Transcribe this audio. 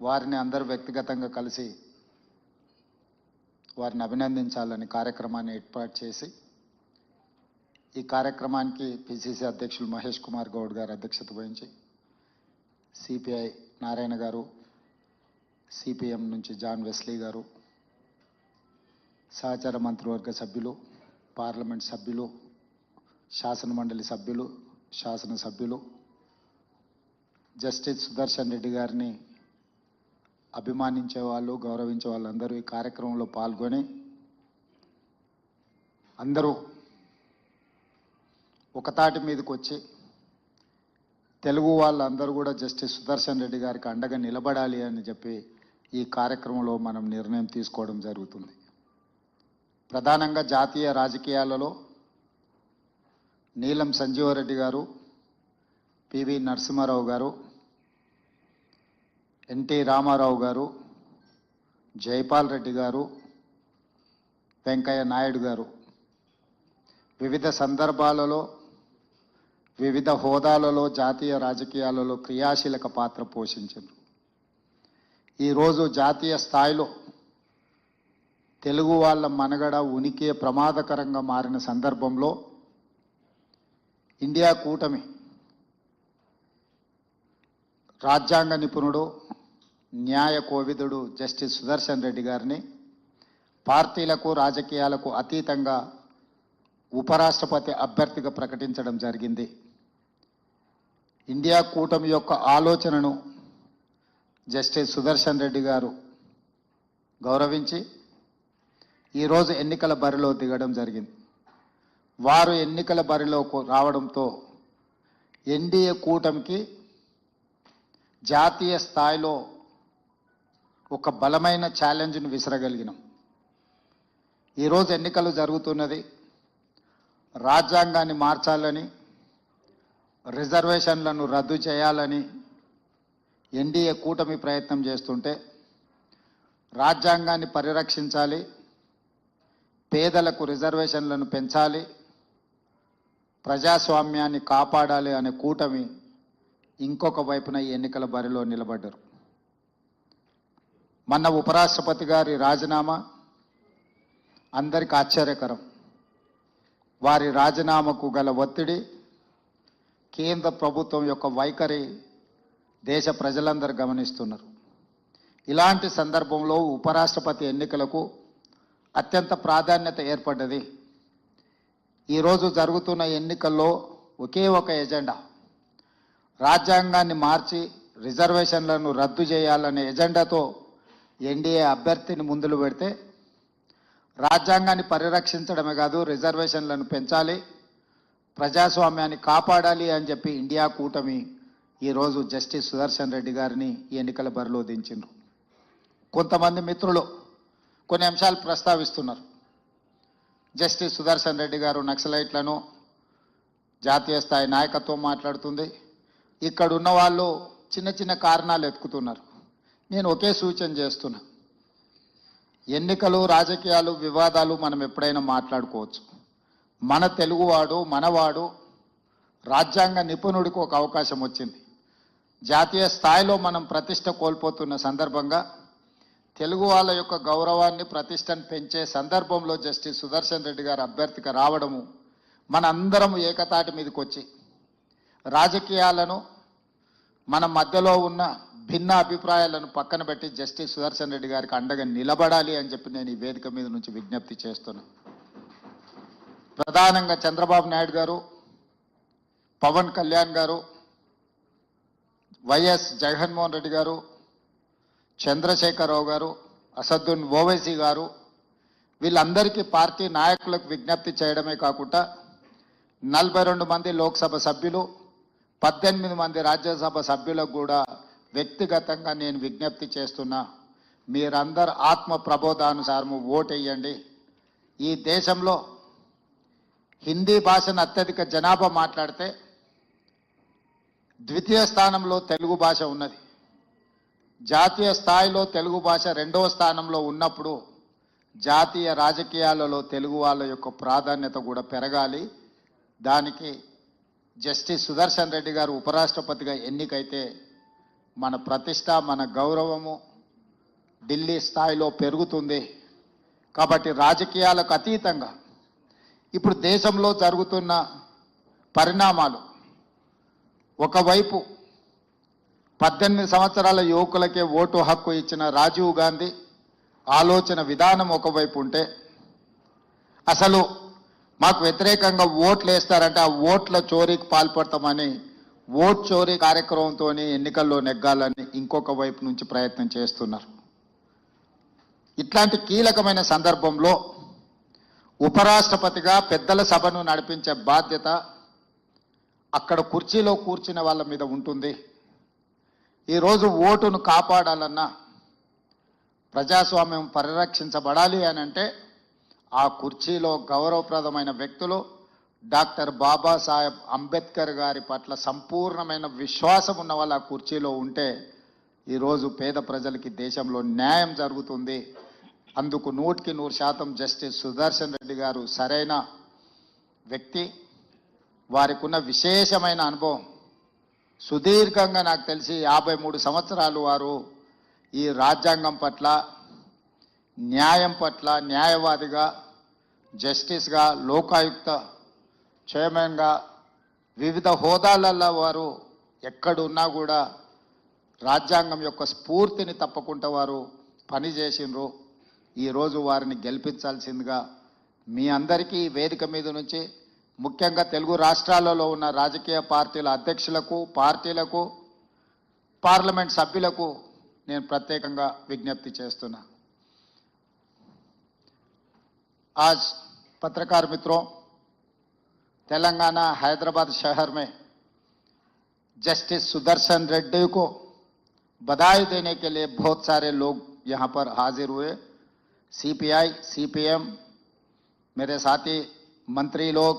వారిని అందరూ వ్యక్తిగతంగా కలిసి వారిని అభినందించాలని కార్యక్రమాన్ని ఏర్పాటు చేసి ఈ కార్యక్రమానికి పిసిసి అధ్యక్షులు మహేష్ కుమార్ గౌడ్ గారు అధ్యక్షత వహించి సిపిఐ నారాయణ గారు, సిపిఎం నుంచి జాన్ వెస్లీ గారు, సహచార మంత్రివర్గ సభ్యులు, పార్లమెంట్ సభ్యులు, శాసనమండలి సభ్యులు, శాసనసభ్యులు, జస్టిస్ సుదర్శన్ రెడ్డి గారిని అభిమానించే వాళ్ళు, గౌరవించే వాళ్ళందరూ ఈ కార్యక్రమంలో పాల్గొని అందరూ ఒక తాటి మీదకి వచ్చి తెలుగు వాళ్ళందరూ కూడా జస్టిస్ సుదర్శన్ రెడ్డి గారికి అండగా నిలబడాలి అని చెప్పి ఈ కార్యక్రమంలో మనం నిర్ణయం తీసుకోవడం జరుగుతుంది. ప్రధానంగా జాతీయ రాజకీయాలలో నీలం సంజీవరెడ్డి గారు, పివి నరసింహారావు గారు, ఎన్టీ రామారావు గారు, జైపాల్ రెడ్డి గారు, వెంకయ్య నాయుడు గారు వివిధ సందర్భాలలో వివిధ హోదాలలో జాతీయ రాజకీయాలలో క్రియాశీలక పాత్ర పోషించారు. ఈరోజు జాతీయ స్థాయిలో తెలుగు వాళ్ళ మనుగడ ఉనికి ప్రమాదకరంగా మారిన సందర్భంలో ఇండియా కూటమి రాజ్యాంగ నిపుణుడు, న్యాయ కోవిదుడు జస్టిస్ సుదర్శన్ రెడ్డి గారిని పార్టీలకు రాజకీయాలకు అతీతంగా ఉపరాష్ట్రపతి అభ్యర్థిగా ప్రకటించడం జరిగింది. ఇండియా కూటమి యొక్క ఆలోచనను జస్టిస్ సుదర్శన్ రెడ్డి గారు గౌరవించి ఈరోజు ఎన్నికల బరిలో దిగడం జరిగింది. వారు ఎన్నికల బరిలో రావడంతో ఎన్డీఏ కూటమికి జాతీయ స్థాయిలో ఒక బలమైన ఛాలెంజ్ను విసరగలిగినాం. ఈరోజు ఎన్నికలు జరుగుతున్నది. రాజ్యాంగాన్ని మార్చాలని, రిజర్వేషన్లను రద్దు చేయాలని ఎన్డీఏ కూటమి ప్రయత్నం చేస్తుంటే రాజ్యాంగాన్ని పరిరక్షించాలి, పేదలకు రిజర్వేషన్లను పెంచాలి, ప్రజాస్వామ్యాన్ని కాపాడాలి అనే కూటమి ఇంకొక వైపున ఈ ఎన్నికల బరిలో నిలబడ్డారు. మొన్న ఉపరాష్ట్రపతి గారి రాజీనామా అందరికీ ఆశ్చర్యకరం. వారి రాజీనామాకు గల ఒత్తిడి, కేంద్ర ప్రభుత్వం యొక్క వైఖరి దేశ ప్రజలందరూ గమనిస్తున్నారు. ఇలాంటి సందర్భంలో ఉపరాష్ట్రపతి ఎన్నికలకు అత్యంత ప్రాధాన్యత ఏర్పడ్డది. ఈరోజు జరుగుతున్న ఎన్నికల్లో ఒకే ఒక ఎజెండా, రాజ్యాంగాన్ని మార్చి రిజర్వేషన్లను రద్దు చేయాలనే ఎజెండాతో ఎన్డీఏ అభ్యర్థిని ముందులు పెడితే రాజ్యాంగాన్ని పరిరక్షించడమే కాదు, రిజర్వేషన్లను పెంచాలి, ప్రజాస్వామ్యాన్ని కాపాడాలి అని చెప్పి ఇండియా కూటమి ఈరోజు జస్టిస్ సుదర్శన్ రెడ్డి గారిని ఈ ఎన్నికల బరిలో దించిండ్రు. కొంతమంది మిత్రులు కొన్ని అంశాలు ప్రస్తావిస్తున్నారు. జస్టిస్ సుదర్శన్ రెడ్డి గారు నక్సలైట్లను, జాతీయ స్థాయి నాయకత్వం మాట్లాడుతుంది, ఇక్కడ ఉన్న వాళ్ళు చిన్న చిన్న కారణాలు ఎత్తుకుతున్నారు. నేను ఒకే సూచన చేస్తున్నా, ఎన్నికలు, రాజకీయాలు, వివాదాలు మనం ఎప్పుడైనా మాట్లాడుకోవచ్చు. మన తెలుగువాడు, మనవాడు, రాజ్యాంగ నిపుణుడికి ఒక అవకాశం వచ్చింది. జాతీయ స్థాయిలో మనం ప్రతిష్ట కోల్పోతున్న సందర్భంగా తెలుగు వాళ్ళ యొక్క గౌరవాన్ని, ప్రతిష్టను పెంచే సందర్భంలో జస్టిస్ సుదర్శన్ రెడ్డి గారు అభ్యర్థిగా రావడము, మనందరం ఏకతాటి మీదకి వచ్చి రాజకీయాలను, మన మధ్యలో ఉన్న భిన్న అభిప్రాయాలను పక్కన పెట్టి జస్టిస్ సుదర్శన్ రెడ్డి గారికి అండగా నిలబడాలి అని చెప్పి నేను ఈ వేదిక మీద నుంచి విజ్ఞప్తి చేస్తున్నాను. ప్రధానంగా చంద్రబాబు నాయుడు గారు, పవన్ కళ్యాణ్ గారు, వైఎస్ జగన్మోహన్ రెడ్డి గారు, చంద్రశేఖరరావు గారు, అసదుద్దీన్ ఓవైసీ గారు, వీళ్ళందరికీ పార్టీ నాయకులకు విజ్ఞప్తి చేయడమే కాకుండా 42 మంది లోక్సభ సభ్యులు, 18 మంది రాజ్యసభ సభ్యులకు కూడా వ్యక్తిగతంగా నేను విజ్ఞప్తి చేస్తున్నా, మీరందరూ ఆత్మ ప్రబోధానుసారము ఓటేయండి. ఈ దేశంలో హిందీ భాషను అత్యధిక జనాభా మాట్లాడితే ద్వితీయ స్థానంలో తెలుగు భాష ఉన్నది. జాతీయ స్థాయిలో తెలుగు భాష 2వ స్థానంలో ఉన్నప్పుడు జాతీయ రాజకీయాలలో తెలుగు వాళ్ళ యొక్క ప్రాధాన్యత కూడా పెరగాలి. దానికి జస్టిస్ సుదర్శన్ రెడ్డి గారు ఉపరాష్ట్రపతిగా ఎన్నికైతే మన ప్రతిష్ట, మన గౌరవము ఢిల్లీ స్థాయిలో పెరుగుతుంది. కాబట్టి రాజకీయాలకు అతీతంగా ఇప్పుడు దేశంలో జరుగుతున్న పరిణామాలు, ఒకవైపు 18 సంవత్సరాల యువకులకే ఓటు హక్కు ఇచ్చిన రాజీవ్ గాంధీ ఆలోచన విధానం ఒకవైపు ఉంటే, అసలు మాకు వ్యతిరేకంగా ఓట్లు వేస్తారంటే ఆ ఓట్ల చోరీకి పాల్పడతామని ఓట్ చోరీ కార్యక్రమంతో ఎన్నికల్లో నెగ్గాలని ఇంకొక వైపు నుంచి ప్రయత్నం చేస్తున్నారు. ఇట్లాంటి కీలకమైన సందర్భంలో ఉపరాష్ట్రపతిగా పెద్దల సభను నడిపించే బాధ్యత అక్కడ కుర్చీలో కూర్చున్న వాళ్ళ మీద ఉంటుంది. ఈరోజు ఓటును కాపాడాలన్నా, ప్రజాస్వామ్యం పరిరక్షించబడాలి అని అంటే ఆ కుర్చీలో గౌరవప్రదమైన వ్యక్తులు డాక్టర్ బాబాసాహెబ్ అంబేద్కర్ గారి పట్ల సంపూర్ణమైన విశ్వాసం ఉన్న వాళ్ళ ఆ కుర్చీలో ఉంటే ఈరోజు పేద ప్రజలకి దేశంలో న్యాయం జరుగుతుంది. అందుకు 100% జస్టిస్ సుదర్శన్ రెడ్డి గారు సరైన వ్యక్తి. వారికి ఉన్న విశేషమైన అనుభవం, సుదీర్ఘంగా నాకు తెలిసి 53 సంవత్సరాలు వారు ఈ రాజ్యాంగం పట్ల, న్యాయం పట్ల న్యాయవాదిగా, జస్టిస్గా, లోకాయుక్త చైర్మన్గా వివిధ హోదాలలో వారు ఎక్కడున్నా కూడా రాజ్యాంగం యొక్క స్ఫూర్తిని తప్పకుండా వారు పనిచేసినారు. ఈరోజు వారిని గెలిపించాల్సిందిగా మీ అందరికీ వేదిక మీద నుంచి, ముఖ్యంగా తెలుగు రాష్ట్రాలలో ఉన్న రాజకీయ పార్టీల అధ్యక్షులకు, పార్టీలకు, పార్లమెంట్ సభ్యులకు నేను ప్రత్యేకంగా విజ్ఞప్తి చేస్తున్నా. आज पत्रकार मित्रों, तेलंगाना हैदराबाद शहर में जस्टिस सुदर्शन रेड्डी को बधाई देने के लिए बहुत सारे लोग यहां पर हाजिर हुए। सीपीआई, सीपीएम, मेरे साथी मंत्री लोग,